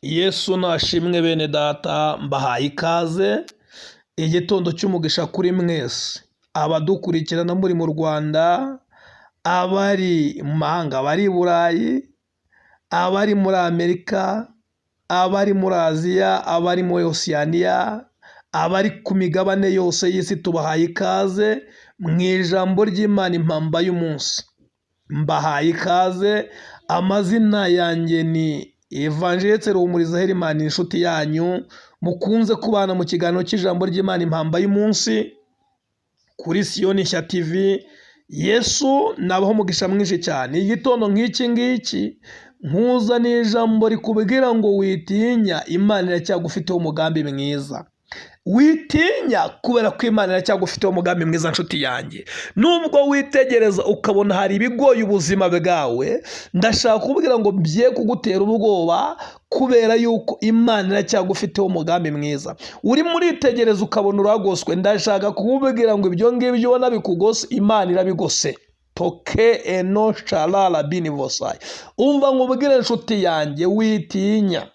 Yesu nashimwe bene data, mbahaye ikaze igitondo cy'umugisha kuri mwese abadukurikirana muri mu Rwanda, abari mu mahanga, abari i Burayi, abari muri Amerika, abari muri Aziya, abari muri Oceania, abari ku migabane yose y'isi, tubahaye ikaze mu ijambo ry'Imana impamba y'umunsi. Mbahaye ikaze, amazina yanjye ni Evangeliste Ruhumuriza Herimani, inshuti yanyu mukunze kubana mu kiganiro cy'ijambo ry'Imana impamba y'umunsi kuri Siyoni Nshya TV. Yesu nabaho umugisha mwinshi cyane. Igitondo nk'iki ngiki nkuza n'ijambo rikubwira ngo witinya, Imana iracyagufiteho umugambi mwiza. Witinya kubera ko Imana iracyagufiteho umugambi mwiza, nshuti yanjye. Nubwo witegereza ukabona hari ibigoye ubuzima bwawe, ndashaka kubwira ngo bye kugutera ubwoba, kubera yuko Imana iracyagufiteho umugambi mwiza. Urimo uritegereza ukabona uragoswe, ndashaka kukubwira ngo ibyo ngibyo ubona bikugose, Imana irabigose. Toke eno sharara binivosai. Umva nkubwire nshuti yanjye, witinya,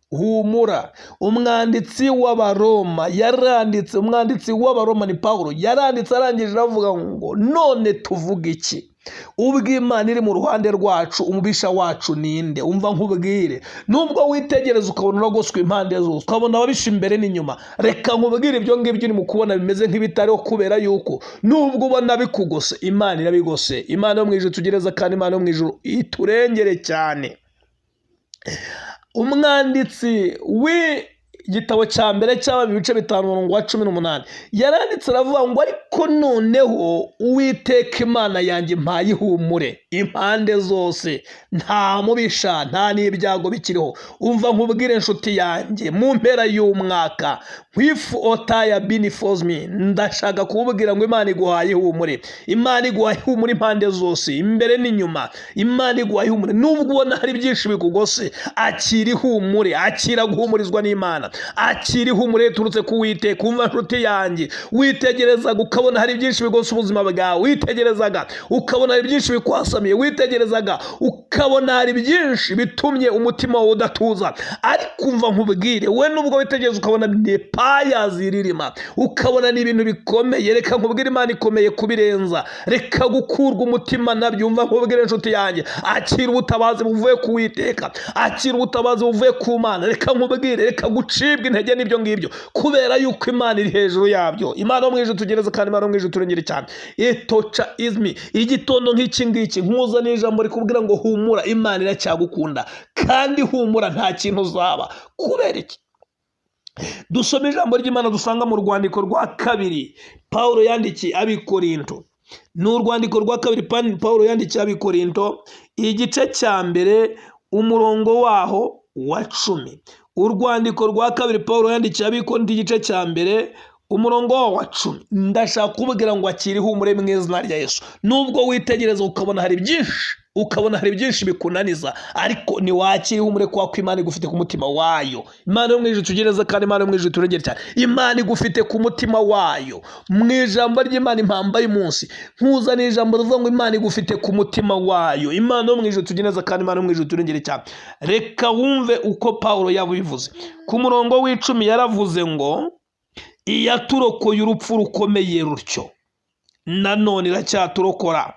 humura. Umwanditsi w'Abaroma yaranditse, umwanditsi w'Abaroma ni Pawulo yaranditse, arangije avuga ngo none tuvuga iki? Ubwo Imana iri mu ruhande rwacu, umubisha wacu ninde? Umva nkubwire, nubwo witegereza ukabona uragoswe impande zose, ukabona ababisha imbere n'inyuma, reka nkubwire ibyo ngibyo urimo kubona bimeze nk'ibitariho, kubera yuko nubwo ubona bikugose, Imana irabigose. Imana yo mu ijuru tugereza, kandi Imana yo mu ijuru iturengere cyane. Umwanditsi w'igitabo cya mbere cy'aba ibice 5:18 yaranditse aravuga ngo ariko noneho Uwiteka Imana yanjye mpaye ihumure impande zose, nta mubisha nta n'ibyago bikiriho. Umva nkubwire nshuti yanjye, mu mpera y'umwaka wifu otaya binifozmi, ndashaka kububwira ngo Imana iguhaye ihumure. Imana iguhaye ihumure impande zose, imbere n'inyuma. Imana iguhaye ihumure. Nubwo ubona hari byinshi bikugose, akira ihumure, akira guhumurizwa n'Imana, akira ihumure turutse ku Uwiteka. Umva nshuti yanjye, witegerezaga ukabona hari byinshi bigose ubuzima bwawe, witegerezaga ukabona hari byinshi bikwasamiye, witegerezaga ukabona hari byinshi bitumye umutima wawe udatuza. Ariko umva nkubwire, we nubwo witegereza ukabona nepaya ziririma, ukabona ni ibintu bikomeye, reka nkubwire Imana ikomeye kubirenza. Reka gukurwa umutima nabyo. Umva nkubwire nshuti yanjye, akira ubutabazi buvuye ku Uwiteka, akira ubutabazi buvuye ku Mana. Reka nkubwire, reka gucibwa intege n'ibyo ngibyo, kubera yuko Imana iri hejuru yabyo. Imana yo mu ijuru tugereza, kandi Imana yo mu ijuru turengere cyane. Etocha izmi, igitondo nk'iki ngiki nkuza n'ijambo rikubwira ngo humura, Imana iracyagukunda, kandi humura, nta kintu uzaba. Kubera iki? Dusome ijambo ry'Imana dusanga mu rwandiko rwa kabiri Pawulo yandikiye Abikorinto. Ni urwandiko rwa kabiri Pawulo yandikiye Abikorinto, igice cya mbere umurongo waho wa 10. Urwandiko rwa kabiri Pawulo yandikiye Abikorinto, igice cya mbere umurongo wa 10. Ndashaka kubwira ngo akiri ihumure mu izina rya Yesu. Nubwo witegereza ukabona hari byinshi bikunaniza, ariko ni wakiri ihumure kwa ko Imana igufite ku mutima wayo. Imana yo mu ijuru tugereza, kandi Imana yo mu ijuru turengere cyane. Imana igufite ku mutima wayo. Mu ijambo ry'Imana impamba y'umunsi nkuza n'ijambo rivuga ngo Imana igufite ku mutima wayo. Imana yo mu ijuru tugereza, kandi Imana yo mu ijuru turengere cyane. Reka wumve uko Pawulo yabivuze. Ku murongo w'10 yaravuze ngo iyaturokoye urupfu rukomeye rutyo, nanone iracyaturokora,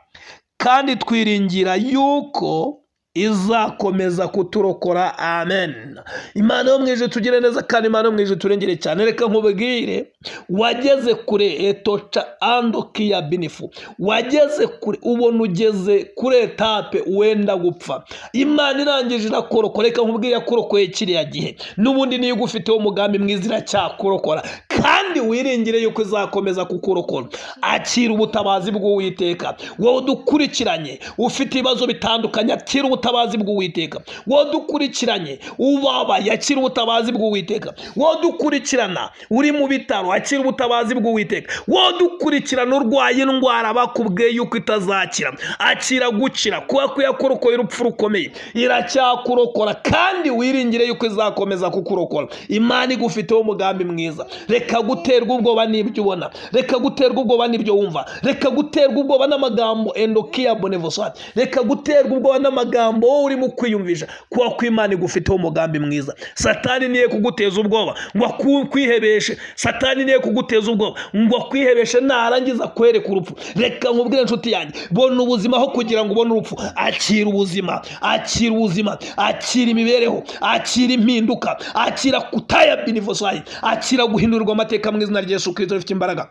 kandi twiringira yuko izakomeza kuturokora. Amen. Imana yo mu ijuru tugire neza, kandi Imana yo mu ijuru turengere cyane. Reka nkubwire, wageze kure etocha andokia binifu, wageze kure, ubona ugeze kure etape wenda gupfa, Imana irangije irakorokora. Reka nkubwire, yakorokoye kiriya gihe, n'ubundi niyo igufiteho umugambi mwiza, iracyakurokora, kandi wiringire yuko izakomeza kukurokora. Akira ubutabazi bw'Uwiteka. Wowe dukurikiranye ufite ibibazo bitandukanye, akira ubutabazi bw'Uwiteka. Wowe dukurikiranye ubabaye, akira ubutabazi bw'Uwiteka. Wowe dukurikirana uri mu bitaro, akira ubutabazi bw'Uwiteka. Wowe dukurikirana urwaye indwara bakubwiye yuko itazakira, akira gukira, kuko ko yakorokoye urupfu rukomeye, iracyakurokora, kandi wiringire yuko izakomeza kukurokora. Imana igufiteho umugambi mwiza. Reka reka guterwa ubwoba n'ibyo ubona, reka guterwa ubwoba n'ibyo wumva, reka guterwa ubwoba n'amagambo endokia bonevoswati, reka guterwa ubwoba n'amagambo wowe urimo kwiyumvisha kuba kw'Imana igufiteho umugambi mwiza. Satani niye kuguteza ubwoba ngo kwihebeshe, Satani niye kuguteza ubwoba ngo kwihebeshe narangiza kwereka urupfu. Reka nkubwire inshuti yanjye, bona ubuzima aho kugira ngo ubone urupfu. Akira ubuzima, akira ubuzima, akira imibereho, akira impinduka, akira kutaya binivoswati, akira guhindurirwa amateka mu izina rya Yesu Kristo rifite imbaraga.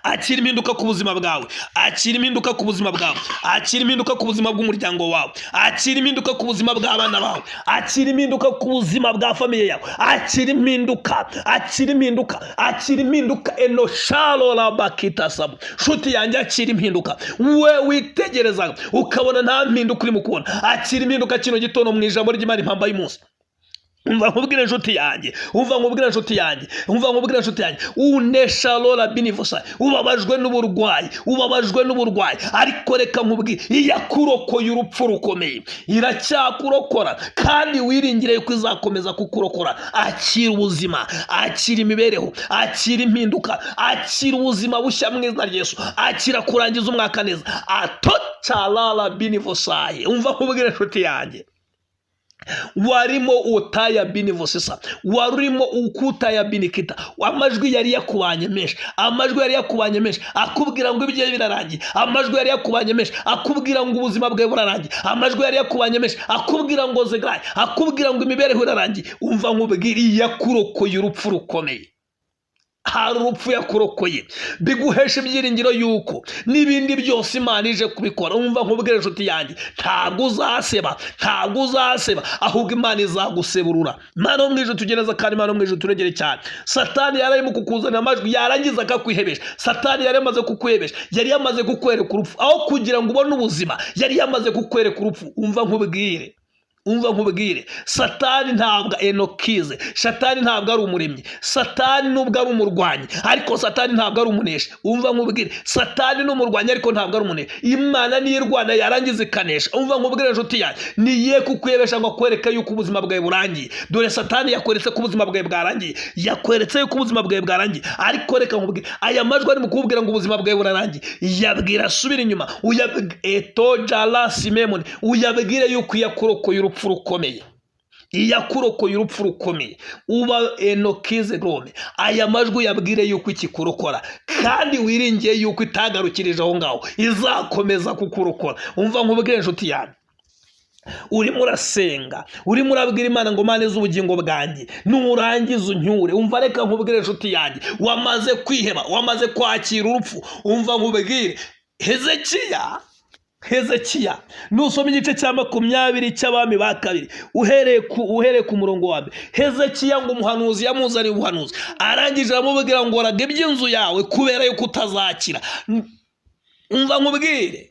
Akira impinduka ku buzima bwawe, akira impinduka ku buzima bwawe, akira impinduka ku buzima bw'umuryango wawe, akira impinduka ku buzima bw'abana bawe, akira impinduka ku buzima bwa famiye yawe, akira impinduka, akira impinduka, akira impinduka. Enoshalo la bakita sabu, nshuti yanjye, akira impinduka. We witegereza ukabona nta mpinduka urimo kubona, akira impinduka kino gitondo mu ijambo ry'Imana impamba y'umunsi. Umva nkubwire inshuti yanjye, umva nkubwire inshuti yanjye, umva nkubwire inshuti yanjye, unesha lola binivosa, ubabajwe n'uburwayi, ubabajwe n'uburwayi, ariko reka nkubwire, iyakurokoye urupfu rukomeye iracyakurokora, kandi wiringire ko izakomeza kukurokora. Akira ubuzima, akira imibereho, akira impinduka, akira ubuzima bushya mu izina rya Yesu, akira kurangiza umwaka neza. Atocha lala binivosa. Umva nkubwire inshuti yanjye, warimo utaya binivosesa, warurimo ukutaya binikita, amajwi yari yakubanye menshi, amajwi yari yakubanye menshi akubwira ngo ibyo birarangiye, amajwi yari yakubanye menshi akubwira ngo ubuzima bwawe burarangiye, amajwi yari yakubanye menshi akubwira ngo zegaye, akubwira ngo imibereho irarangiye. Umva nkubwira, yakurokoye urupfu rukomeye. Hari urupfu yakurokoye biguhesha ibyiringiro yuko n'ibindi byose Imana ije kubikora. Umva nkubwire inshuti yanjye, ntabwo uzaseba, ntabwo uzaseba, ahubwo Imana izaguseburura. Imana mu ijuru tugereza, kandi Imana mu ijuru turegere cyane. Satani yari arimo kukuzanira amajwi, yarangiza akakwihebesha. Satani yari yamaze kukwihebesha, yari yamaze kukwereka urupfu, aho kugira ngo ubone ubuzima yari yamaze kukwereka urupfu. Umva nkubwire, umva nkubwire, Satani ntabwo enokize, Satani ntabwo ari umuremyi, Satani nubwo ari umurwanyi, ariko Satani ntabwo ari umunesha. Umva nkubwire, Satani ni umurwanyi ariko ntabwo ari umunesha. Imana niyo irwana yarangiza ikanesha. Umva nkubwire inshuti yanjye, niye kukwebesha ngo akwereke yuko ubuzima bwawe burangiye. Dore Satani yakweretse ko ubuzima bwawe bwarangiye, yakweretse yuko ubuzima bwawe bwarangiye, ariko reka nkubwire, aya majwi ari mu kukubwira ngo ubuzima bwawe burarangiye, yabwira subira inyuma, uyabwire etojala simemoni, uyabwire yuko yakurokoye urupfu rukomeye, iyakurokoye urupfu rukomeye. Uba enokize grome, aya majwi yabwire yuko ikikurokora, kandi wiringiye yuko itagarukirije aho ngaho, izakomeza kukurokora. Umva nkubwire inshuti yanjye, urimo urasenga, urimo urabwira Imana ngo Mana z'ubugingo bwanjye nurangiza unyure. Umva reka nkubwire inshuti yanjye, wamaze kwiheba, wamaze kwakira urupfu. Umva nkubwire, Hezekiya nusoma igice cya 20 cy'abami ba kabiri uhereye ku murongo wa mbere, Hezekiya ngo umuhanuzi yamuzaniye ubuhanuzi, arangije aramubwira ngo oraga iby'inzu yawe kubera yuko utazakira. Umva nkubwire,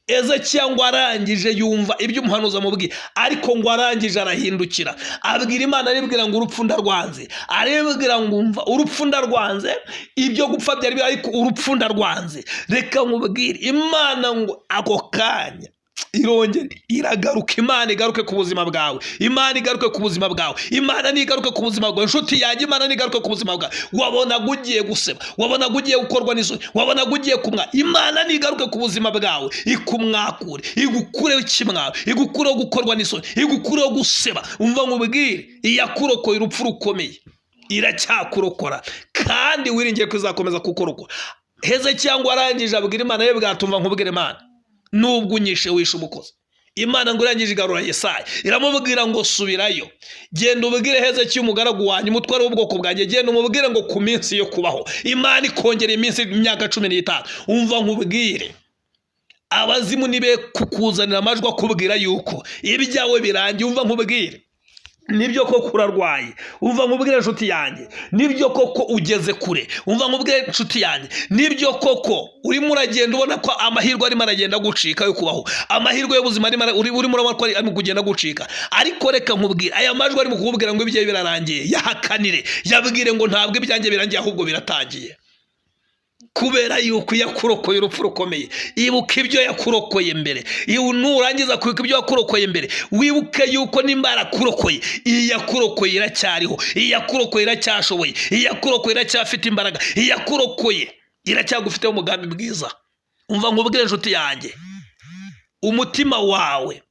Hezekiya ngo arangije yumva ibyo umuhanuzi amubwira, ariko ngo arangije arahindukira abwira Imana, aribwira ngo urupfu ndarwanze, aribwira ngo umva urupfu ndarwanze, ibyo gupfa byari biri, ariko urupfu ndarwanze. Reka nkubwire, Imana ngo ako kanya irongera iragaruka. Imana igaruke ku buzima bwawe, Imana igaruke ku buzima bwawe, Imana nigaruke ku buzima bwawe inshuti yanjye, Imana nigaruke ku buzima bwawe. Wabona gugiye guseba, wabona gugiye gukorwa n'isoni, wabona gugiye kumwa, Imana nigaruke ku buzima bwawe, ikumwakure, igukureho ikimwaro, igukureho gukorwa n'isoni, igukureho guseba. Umva nkubwire, iyakurokoye urupfu rukomeye iracyakurokora, kandi wiringiye ko izakomeza kukurokora. Hezekiya ngo arangije abwira Imana, ye bwatumva nkubwire Imana, nubwo unyishe wishe umukozi. Imana ngo irangije igarura Yesaya, iramubwira ngo subirayo, genda ubwire Hezekiya umugaragu wanjye, umutware w'ubwoko bwanjye, genda umubwire ngo ku minsi yo kubaho Imana ikongera iminsi imyaka 15. Umva nkubwire, abazimu nibe kukuzanira amajwi akubwira yuko ibyawe birangiye. Umva nkubwire, nibyo koko urarwaye. Umva nkubwire inshuti yanjye, nibyo koko ugeze kure. Umva nkubwire inshuti yanjye, nibyo koko urimo uragenda ubona ko amahirwe arimo aragenda gucika yo kubaho, amahirwe y'ubuzima urimo urabona ko ari kugenda gucika. Ariko reka nkubwire, aya majwi arimo kukubwira ngo ibyawe birarangiye, yahakanire, yabwire ngo ntabwo ibyanjye birangiye ahubwo biratangiye. kubera yuko yakurokoye urupfu rukomeye. Ibuka ibyo yakurokoye mbere, nurangiza kwibuka ibyo yakurokoye mbere, wibuke yuko nimba yarakurokoye, iyi yakurokoye iracyariho, iyi yakurokoye iracyashoboye, iyi yakurokoye iracyafite imbaraga, iyi yakurokoye iracyagufiteho umugambi mwiza. Umva nkubwire inshuti yanjye, umutima wawe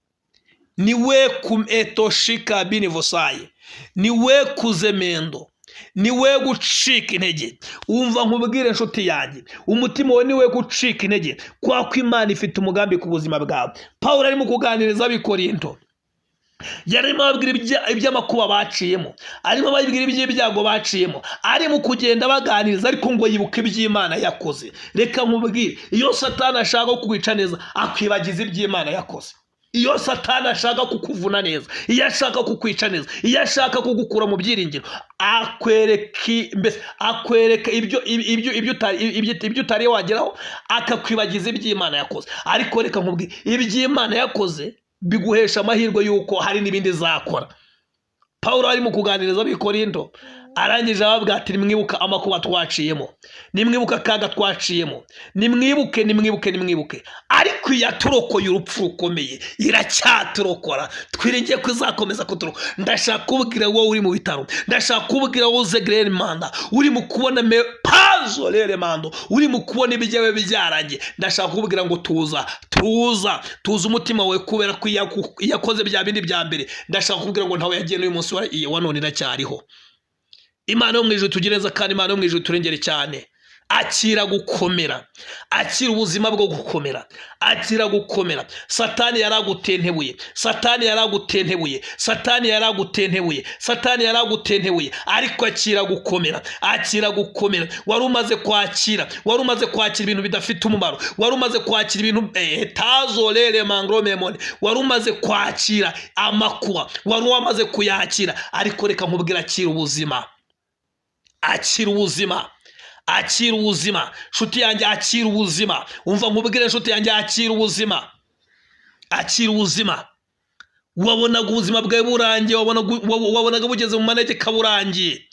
niwe kumetoshika binivosaye, niwe kuzemendo, niwe gucika intege. Umva nkubwire inshuti yanjye, umutima wawe niwe gucika intege, kwa ko Imana ifite umugambi ku buzima bwawe. Pawulo arimo kuganiriza ab'Ikorinto, yarimo ababwira iby'amakuba baciyemo, arimo ababwira iby'ibyago baciyemo, arimo kugenda baganiriza, ariko ngo yibuke iby'Imana yakoze. Reka nkubwire, iyo Satani ashaka kukwica neza, akwibagiza iby'Imana yakoze. Iyo Satani ashaka kukuvuna neza, iyo ashaka kukwica neza, iyo ashaka kugukura mu byiringiro, akwereka ibyo utari wageraho, akakwibagiza iby'Imana yakoze. Ariko reka nkubwire, iby'Imana yakoze biguhesha amahirwe yuko hari n'ibindi zakora. Pawulo arimo kuganiriza ab'Ikorinto, arangije ababwira ati nimwibuka amakuba twaciyemo, nimwibuka akaga twaciyemo, nimwibuke. Ariko yaturokoye urupfu rukomeye, iracyaturokora. Twiringiye ko izakomeza kuturokora. Ndashaka kubwira wowe uri mu bitaro, ndashaka kubwira wowe uzegereye manda, uri mu kubona pazo rere mando, uri mu kubona ibijyawe byarangiye, ndashaka kubwira ngo tuza umutima wawe, kubera ko yakoze bya bindi bya mbere. Ndashaka kubwira ngo ntawe yagiye n'uyu munsi wa none iracyariho. Imana yo mu ijuru tugire neza, kandi Imana yo mu ijuru turengere cyane. Akira gukomera, akira ubuzima bwo gukomera, akira gukomera. Satani yaragutentebuye, ariko akira gukomera, wari umaze kwakira ibintu bidafite umumaro, wari umaze kwakira ibintu tazolere mangromemone, wari umaze kwakira amakuba, wari wamaze kuyakira. Ariko reka nkubwira, akira ubuzima, nshuti yanjye, akira ubuzima. Umva nkubwire nshuti yanjye, akira ubuzima. Wabonaga ubuzima bwawe burangiye, wabonaga bugeze mu manegeka burangiye,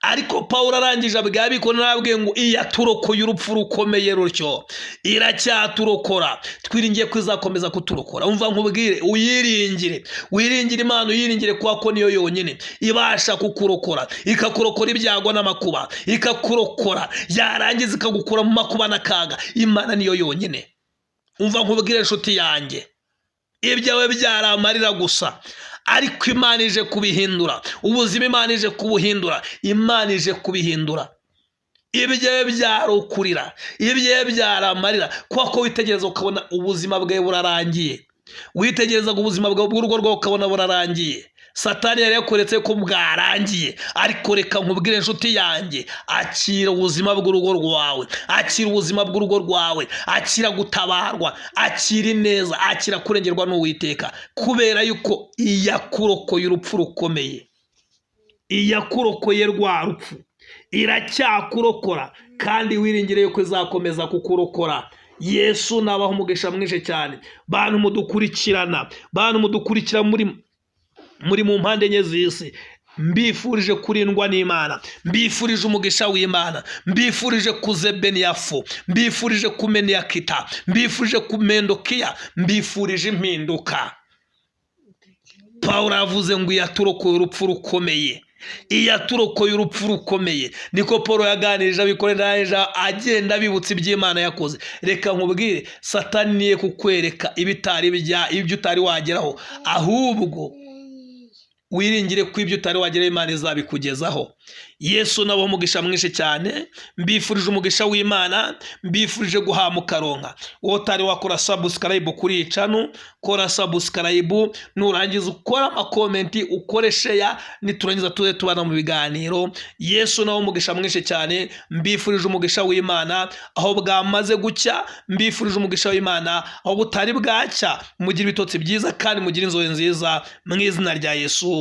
ariko Pawulo arangije abwira ab'Ikorinto, arababwiye ngo iyaturokoye urupfu rukomeye rutyo, iracyaturokora. Twiringiye ko izakomeza kuturokora. Umva nkubwire, wiringire Imana, uyiringire, kwa ko niyo yonyine ibasha kukurokora, ikakurokora ibyago n'amakuba, ikakurokora, yarangiza ikagukura mu makuba n'akaga. Imana niyo yonyine. Umva nkubwire nshuti yanjye, ibyawe byaramarira gusa, ariko Imana ije kubihindura. Ubuzima Imana ije kubuhindura, Imana ije kubihindura. Ibyawe byarukurira, ibyawe byaramarira, kuko witegereza ukabona ubuzima bwawe burarangiye, witegerezaga ubuzima bwawe bw'urugo rwawe ukabona burarangiye. Satani yari yakoretse ko bwarangiye, ariko reka nkubwire nshuti yanjye, akira ubuzima bw'urugo rwawe, akira gutabarwa, akira neza, akira kurengerwa n'Uwiteka, kubera yuko iyakurokoye urupfu rukomeye, iyakurokoye rwa rupfu, iracyakurokora, kandi wiringire yuko izakomeza kukurokora. Yesu nabaho umugisha mwinshi cyane. Bantu mudukurikira muri mu mpande enye z'isi, mbifurije kurindwa n'Imana, mbifurije umugisha w'Imana, mbifurije kuzebeniyafu, mbifurije kumeniyakita, mbifurije kumendokiya, mbifurije impinduka. Pawulo avuze ngo iyaturokoye urupfu rukomeye, iyaturokoye urupfu rukomeye. Niko Pawulo yaganirije ab'Ikorinto, agenda abibutsa iby'Imana yakoze. Reka nkubwire, Satani niye kukwereka ibyo utari wageraho, ahubwo wiringire ko ibyo utari wageraho Imana izabikugezaho. Yesu nabaho umugisha mwinshi cyane. Mbifurije umugisha w'Imana, mbifurije guhamuka ronka. Wowe utari wakora subscribe kuri iyi channel, kora subscribe, nurangiza ukora amakomenti, ukore share, niturangiza tuze tubana mu biganiro. Yesu nabaho umugisha mwinshi cyane. Mbifurije umugisha w'Imana aho bwamaze gucya, mbifurije umugisha w'Imana aho butari bwacya. Mugira ibitotsi byiza kandi mugira inzozi nziza mu izina rya Yesu.